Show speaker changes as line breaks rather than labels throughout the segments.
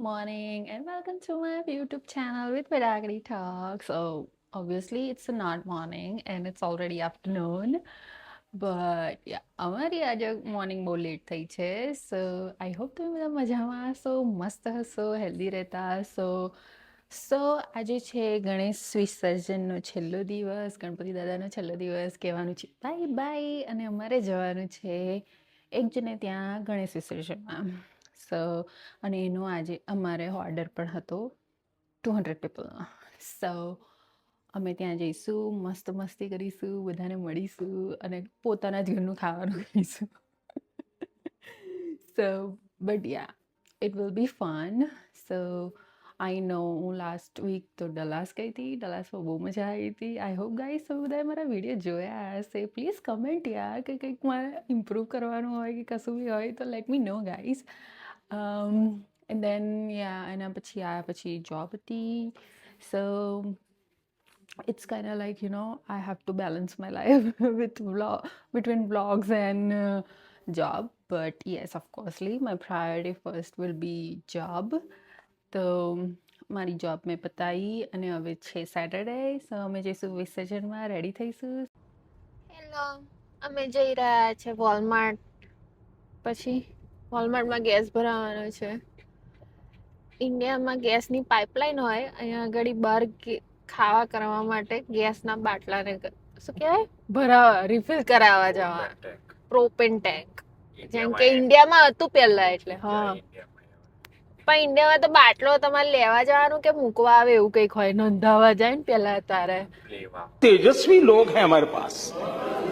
morning and welcome to my YouTube channel with Vedagri Talk. So obviously it's not morning and it's already afternoon. But yeah, અમારી આજે morning બહુ late થઈ છે. સો I hope તમે બધા મજામાં હશો, મસ્ત હશો, હેલ્ધી રહેતા હશો. સો આજે છે ગણેશ વિસર્જનનો છેલ્લો દિવસ, ગણપતિ દાદાનો છેલ્લો દિવસ. કહેવાનું છે બાય બાય અને અમારે જવાનું છે એક જણે ત્યાં ગણેશ વિસર્જનમાં. સો અને એનો આજે અમારે ઓર્ડર પણ હતો 200 પીપલનો. સો અમે ત્યાં જઈશું, મસ્ત મસ્તી કરીશું, બધાને મળીશું અને પોતાના જ ઘરનું ખાવાનું ખાઈશું. So but yeah it will be fun. So I know હું લાસ્ટ વીક તો ડલાસ ગઈ હતી. ડલાસમાં બહુ મજા આવી હતી. આઈ હોપ ગાઈસ તમે બધાએ મારા વિડીયો જોયા હશે. પ્લીઝ કમેન્ટ યાર કે કંઈક મારે ઇમ્પ્રૂવ કરવાનું હોય કે કશું બી હોય તો let me know guys. And then yeah એના પછી આયા પછી જોબ હતી. So it's kind of like I have to balance my life with between vlogs and job, but yes, of course my priority first will be job. તો મારી job મેં પતાવી અને હવે છે સેટરડે. સો અમે જઈશું વિસર્જનમાં, રેડી થઈશું.
હેલો, અમે જઈ રહ્યા છે વોલમાર્ટ. પછી વોલમાર્ટમાં ગેસ ભરાવાનો છે. ઇન્ડિયામાં ગેસની પાઇપલાઇન હોય, અહીંયા આગળ બહાર ખાવા કરવા માટે ગેસના બાટલાને શું કહેવાય ભરાવા રિફિલ કરાવવા જવા પ્રોપેન ટેન્ક, જેમ કે ઇન્ડિયામાં હતું પહેલા. એટલે હા, પણ ઇન્ડિયામાં તો બાટલો તમારે લેવા જવાનું કે મૂકવા આવે એવું કંઈક હોય, નોંધાવા જાય ને પેલા તારે.
तेजस्वी लोग हैं हमारे पास,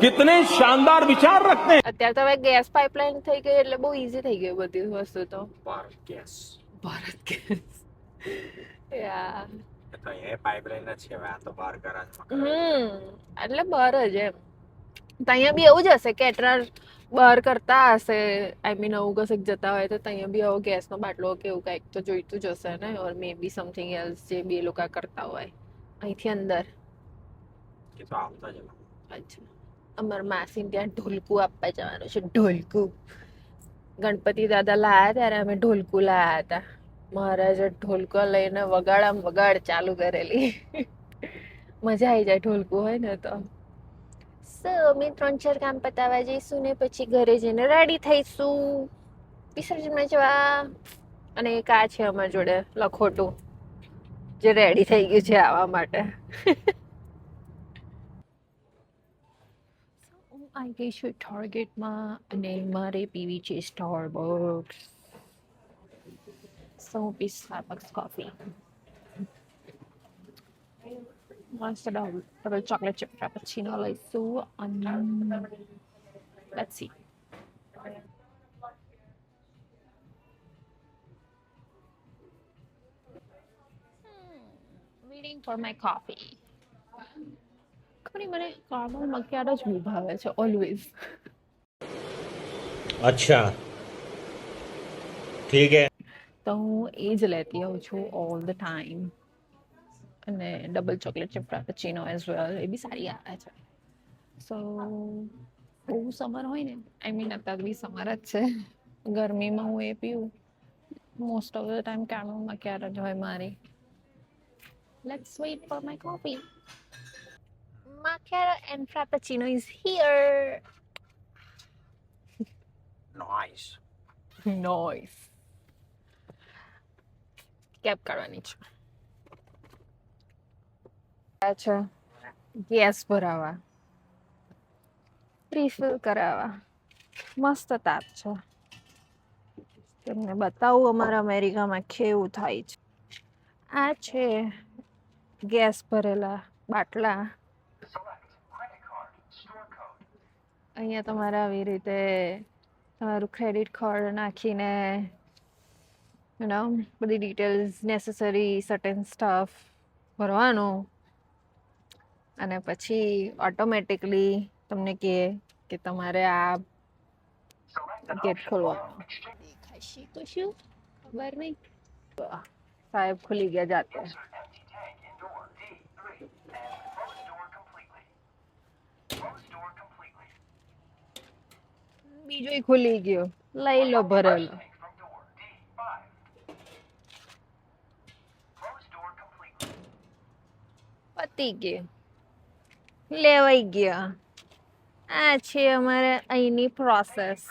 कितने शानदार विचार रखते हैं.
અત્યારે તો હવે ગેસ પાઇપલાઇન થઈ ગઈ એટલે બહુ ઈઝી થઈ ગયું બધી વસ્તુ. તો ભારત ગેસ યા એટલે બહાર જ એમ. તો અહીંયા બી એવું જ હશે, કેટરર બહાર કરતા હશે. આઈ મીન આવું કશેક જતા હોય તો અહીંયા બી આવો ગેસનો બાટલો કે એવું કંઈક તો જોઈતું જ હશે ને, ઓર મે બી સમથિંગ એલ્સ જે બી એ લોકો કરતા હોય અહીંથી અંદર. અચ્છા, અમાર માસી ત્યાં ઢોલકું આપવા જવાનું છે. ઢોલકું ગણપતિ દાદા લાયા ત્યારે અમે ઢોલકું લાયા હતા. મહારાજે ઢોલકો લઈને વગાડ ચાલુ કરેલી. મજા આવી જાય ઢોલકું હોય ને તો. સો અમે 3-4 કામ પતાવવા જઈશું ને પછી ઘરે જઈને રેડી થઈશું વિસર્જનમાં જવા. અને એક આ છે અમારી જોડે લખોટું, જે રેડી થઈ ગયું છે આવવા માટે. હું આવી ગઈ છું ટાર્ગેટમાં અને મારે પીવી છે સ્ટારબક્સ. સો હું પીસ સ્ટારબક્સ કોફી. મસ્ત ડબલ ચોકલેટ ચિપ ફ્રાપેચીનો લઈશું અને let's see. Waiting for my coffee. ખરી મને કારમલ મક્યારો જ બહુ ભાવે છે ઓલવેઝ.
अच्छा ठीक है.
તો હું એ જ લેતી આવું છું ઓલ ધ ટાઈમ. અને double chocolate chip frappuccino as well, એ બી સારી આવે છે. સો બહુ સમર હોય ને, આઈ મીન અત્યારે બી સમર જ છે, ગરમીમાં હું એ પીવું. મોસ્ટ ઓફ ધ ટાઈમ કારમલ મક્યારો જ હોય મારી. Let's wait for my coffee. Macchiato and Frappuccino is here.
Nice.
Nice. કેપ કરવાની છે. અચ્છા, ગેસ ભરાવા, રિફિલ કરાવવા. મસ્ત તાપ છે. તમને બતાવું અમારા અમેરિકામાં કેવું થાય છે. આ છે ગેસ ભરેલા બાટલા. અહીંયા તમારે આવી રીતે તમારું ક્રેડિટ કાર્ડ નાખીને બધી ડિટેલ્સ, નેસેસરી સર્ટેન સ્ટફ ભરવાનું અને પછી ઓટોમેટિકલી તમને કહે કે તમારે આ ગેટ ખોલવાનું. દેખાશે તો શું ખબર નહીં. સાહેબ ખુલી ગયા જાતે. બીજો ખુલી ગયો, લઈ લો ભરેલો. પતી ગયું, લેવાઈ ગયા. આ છે અમારે અહીંની process.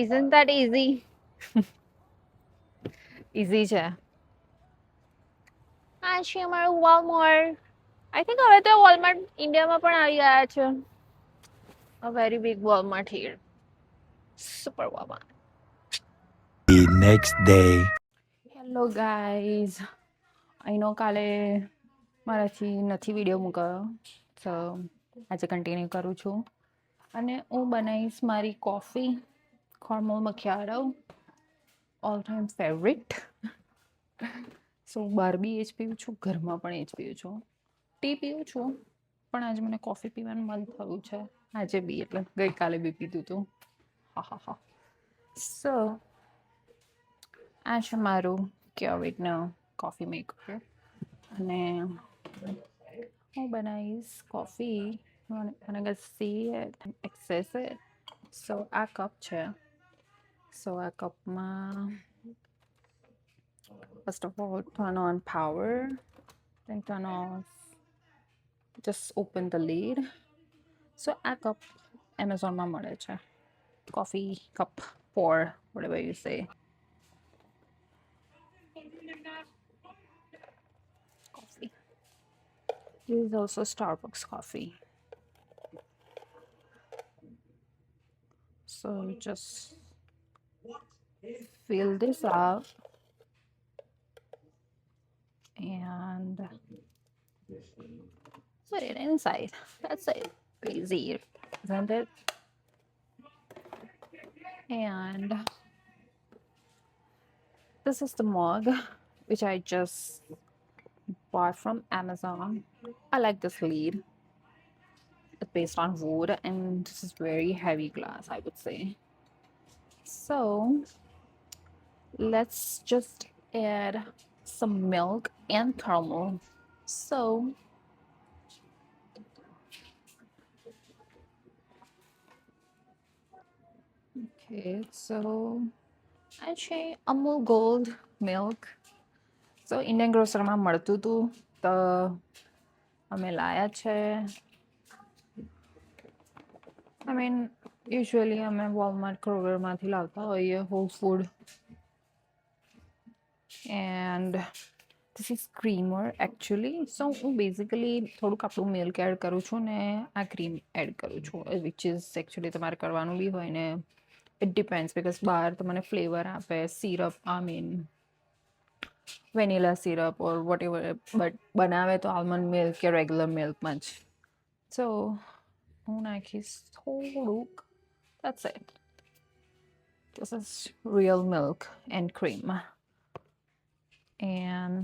Isn't that easy? Easy છે. આ છે અમારું વોલમાર્ટ. આઈ થિંક હવે તો વોલમાર્ટ ઇન્ડિયામાં પણ આવી ગયા છે. A very big Walmart here. Super Walmart.
The next day.
Hello guys, અહીંનો કાલે મારાથી નથી વિડીયો મૂકાયો, તો આજે કન્ટિન્યુ કરું છું અને હું બનાવીશ મારી કોફી, કોર્મલ મખિયારો, ઓલ ટાઈમ ફેવરિટ. સો બહાર બી એ જ પીવું છું, ઘરમાં પણ એ જ પીવું છું. ટી પીવું છું, પણ આજે મને કોફી પીવાનું મન થયું છે, આજે બી, એટલે ગઈકાલે બી પીધું હતું. હા હા હા. સો આ છે મારું ક્યોવિટનો કોફી મેકર અને હું બનાવીશ કોફી. અને અગર સી એક્સેસ સો આ કપ છે. સો આ કપમાં first of all turn on power, then turn off, just open the lid. સો આ કપ એમેઝોનમાં મળે છે, coffee cup pour, whatever you say. Coffee. This is also Starbucks coffee. So just fill this up and put it inside. That's it. Easy, isn't it? And this is the mug which I just bought from Amazon. I like this lid. It's based on wood and this is very heavy glass, I would say. So let's just add some milk and caramel. So okay, so આ છે Amul gold milk. સો Indian ગ્રોસરમાં મળતું હતું તો અમે લાયા છે. આઈ મીન યુઝ્યુઅલી અમે વોલમાર્ટ ક્રોગરમાંથી લાવતા હોઈએ, whole food. And this is creamer actually. So હું બેઝિકલી થોડુંક આપણું મિલ્ક એડ કરું છું ને આ ક્રીમ એડ કરું છું, વિચ ઇઝ એકચ્યુઅલી તમારે કરવાનું બી હોય ને. ઇટ ડિપેન્ડ્સ, બિકોઝ બહાર તમને ફ્લેવર આપે syrup, I mean vanilla syrup or vote ever, but બનાવે તો આલમંડ મિલ્ક કે રેગ્યુલર મિલ્કમાં જ. સો હું નાખીશ થોડુંક, that's it. This is real milk and cream. And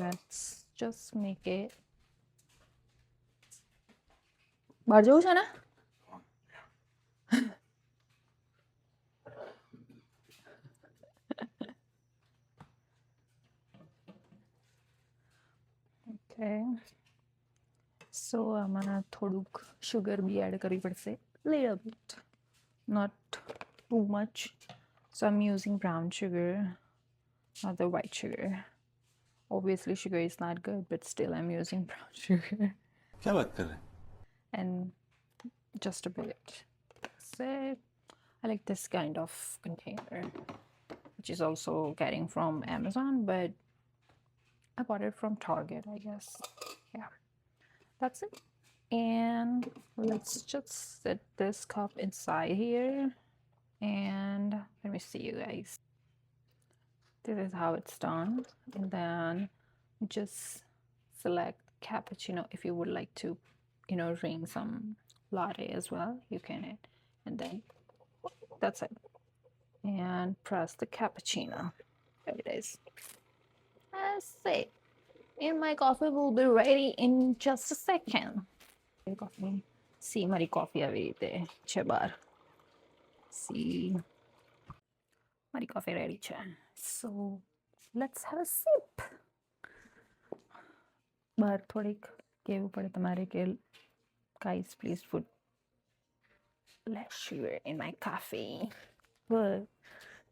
let's just make it. બહાર જવું છે ને? Okay. So આમાં થોડુંક સુગર બી એડ કરવી પડશે, little bit, not too much. So I'm using brown sugar, not the white sugar. Obviously sugar is not good, but still I'm using brown sugar.
क्या बात कर रहे हैं?
And just a bit. So I like this kind of container, which is also getting from Amazon, but I bought it from Target, I guess. Yeah, that's it. And let's just set this cup inside here. And let me see you guys. This is how it's done. And then just select cappuccino if you would like to, drink some latte as well. You can. And then that's it. And press the cappuccino. There it is. That's it. And my coffee will be ready in just a second. Coffee. See, મારી coffee આવી રીતે છે બહાર. See, મારી coffee ready છે. So let's have a sip. બહાર થોડીક કહેવું પડે તમારે કે guys, please put less sugar in my coffee. But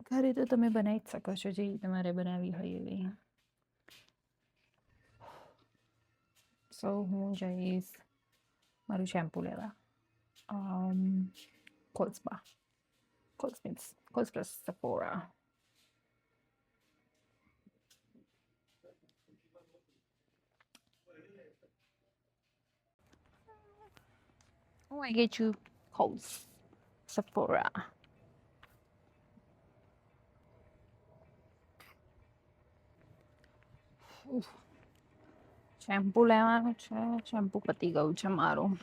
ઘરે તો તમે બનાવી જ શકો છો જે તમારે બનાવી હોય એવી. સો હું જઈશ મારું શેમ્પૂ લેવા. કોલ્સમાં Coles plus Sephora. Oh, I get you Coles Sephora. Shampoo લેવાનું છે. શેમ્પૂ પતી ગયું છે મારું.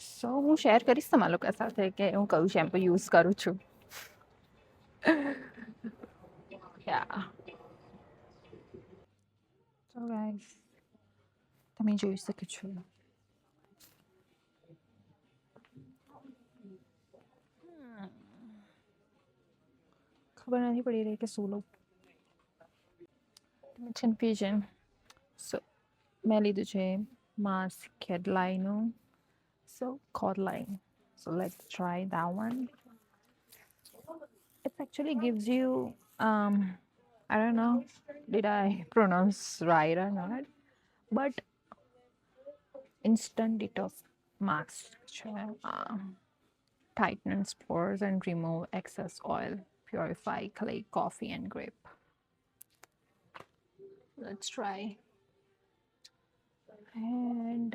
સો હું શેર કરીશ તમારા લોકો સાથે કે હું કયું શેમ્પૂ યુઝ કરું છું. Yeah. So guys, તમે જોઈ શકો છો. ખબર નથી પડી રહી કે શું લઉં. કન્ફ્યુઝન. સો મેં લીધું છે માસ્ક કેડલાઈનું. So Codline. So let's try that one. It actually gives you I don't know did I pronounce right or not, but instant detox mask tightens pores and remove excess oil, purify clay, coffee and grape. Let's try. And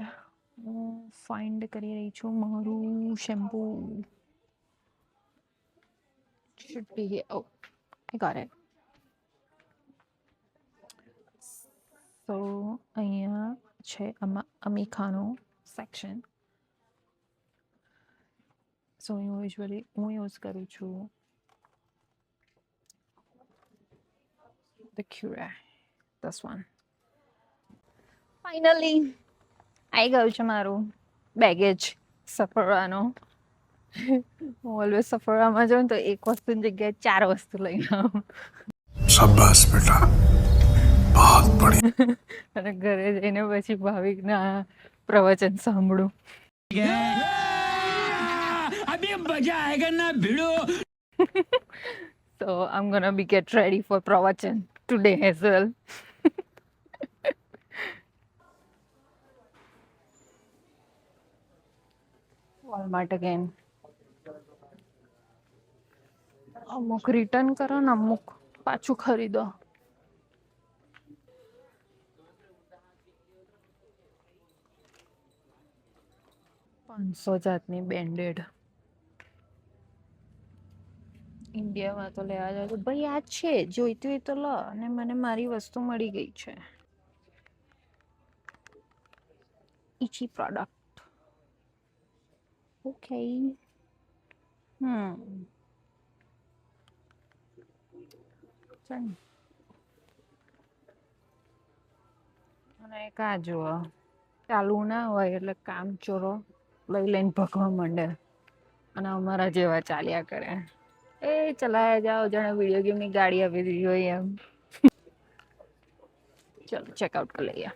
find કરી રહી છું મારું shampoo. Should be here. Oh, I got it. So અહીંયા છે અમીખાનો section. સો હું use કરું છું the Cure, this one. Finally આવી ગયું છે મારું બેગેજ સફરાનું. હું ઓલવેઝ સફરામાં જાઉં તો એક વસ્તુની જગ્યાએ 4 વસ્તુ લઈને આવું.
शाबाश बेटा बहुत बढ़िया.
અને ઘરે જઈને પછી ભાવિકના પ્રવચન સાંભળું.
अभी मजा आएगा ना भिड़ो.
So I'm gonna be get ready for pravachan today as well. Walmart again. અમુક રિટર્ન કરો ને અમુક પાછું ખરીદો. $500 જાતની બેન્ડેડ. ઇન્ડિયામાં તો લેવા જાવ તો ભાઈ આ છે જોઈતી હોય તો લો, અને મને મારી વસ્તુ મળી ગઈ છે. ઇચી પ્રોડક્ટ. ઓકે. અને એક આ જુઓ, ચાલુ ના હોય એટલે કામ ચોરો લઈ લઈને ભગવા માંડે અને અમારા જેવા ચાલ્યા કરે. એ ચલાયા જાઓ જાણે વિડીયો ગેમની ગાડી આપી દીધી હોય એમ. ચલો ચેકઆઉટ કરી લઈએ.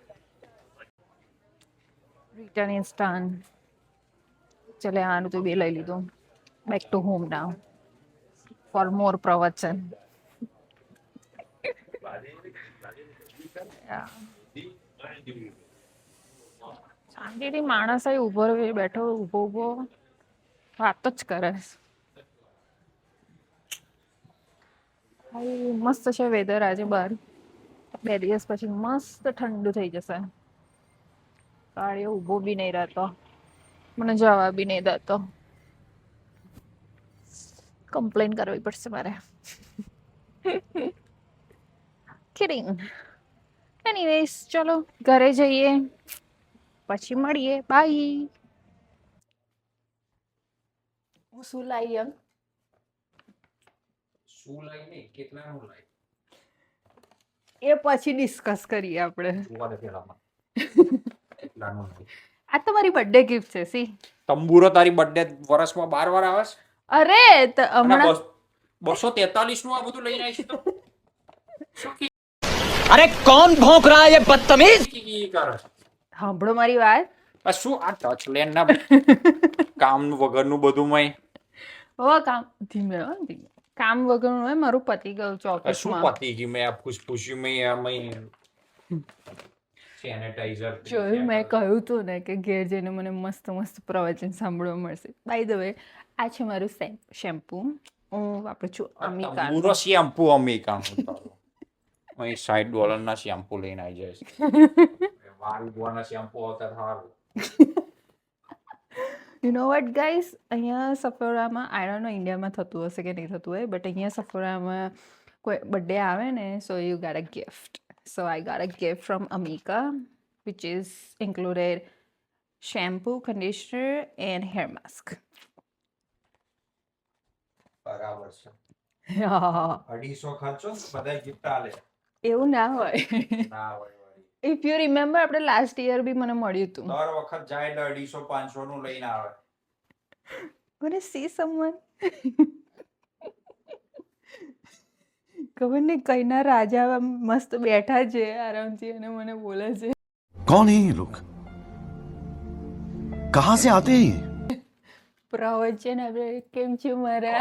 Return is done. ચલે આનું તો 2 લઈ લીધું. Back to home now for more પ્રવચન. શાંતિથી માણસ અહીં ઉભો બેઠો ઊભો વાતો જ કરે. મસ્ત છે વેધર આજે બહાર. 2 દિવસ પછી મસ્ત ઠંડુ થઈ જશે. ગાડીઓ ઊભો બી નહીં રહેતો, મને જવા બી નહીં દેતો. કમ્પ્લેન કરવી પડશે મારે. કિડિંગ. એનીવેઝ ચલો ઘરે જઈએ પછી મળીએ. બાય. હું શું લાવી એમ
શું લાઈ નહીં કેટલાનું લાઈ
એ પછી ડિસ્કસ કરીએ આપણે.
જોવા દે પેલામાં કેટલાનું લાઈ.
આ તો મારી બર્થડે ગિફ્ટ છે. સી
તંબુરો તારી બર્થડે વર્ષમાં 12 વાર આવે છે.
અરે તો હમણાં
243 નું આ બધું લઈને આવી છે તો
अरे कौन भौंक रहा है ये बदतमीज.
કી કરે છે
સાંભળો મારી વાત.
આ શું આ ટચ લેન ના કામનું વગરનું બધું મય
હો કામ ધીમે હો ધીમે. કામ વગરનું હોય મારું પતિ ગયું છે
શું
ઓફિસમાં.
પતી ગયું મેં આ ફૂસફૂસ્યું મેં સેનેટાઈઝર
જોયું મેં કહ્યું હતું ને કે ઘેર જઈને મને મસ્ત મસ્ત પ્રવચન સાંભળવા મળશે. બાય ધ વે આ છે મારું શેમ્પુ. હું વાપરું છું અમિકા.
પૂરો શેમ્પુ અમેરિકાનું અહીં $60 ના શેમ્પુ લઈને આવી જાય છે. વાળ ઉગવાના શેમ્પુ આવતા સારું.
યુ નો વોટ ગાઈસ, અહીંયા સફોરામાં આઈ ડોન્ટ નો ઇન્ડિયામાં થતું હશે કે નહીં થતું હોય, બટ અહીંયા સફોરામાં કોઈ બર્થડે આવે ને so you get a gift. So I got a gift from Amika which is included shampoo, conditioner and hair mask.
બરાબર છે.
Yeah.
250 ખર્ચો બધા ગિફ્ટ આલે
એવું ના હોય.
ના હોય વળી.
ઇફ યુ રિમેમ્બર આપણે લાસ્ટ યર બી મને મળ્યું હતું.
દર વખત જાય એટલે 250-500 નું લઈને આવે.
Wanna see someone? ખબર નહીં કઈના રાજા આમ મસ્ત બેઠા છે આરામથી અને મને બોલે છે
कौन है ये लोग कहां से आते हैं ये
પ્રવચન આપણે કેમ છે મારા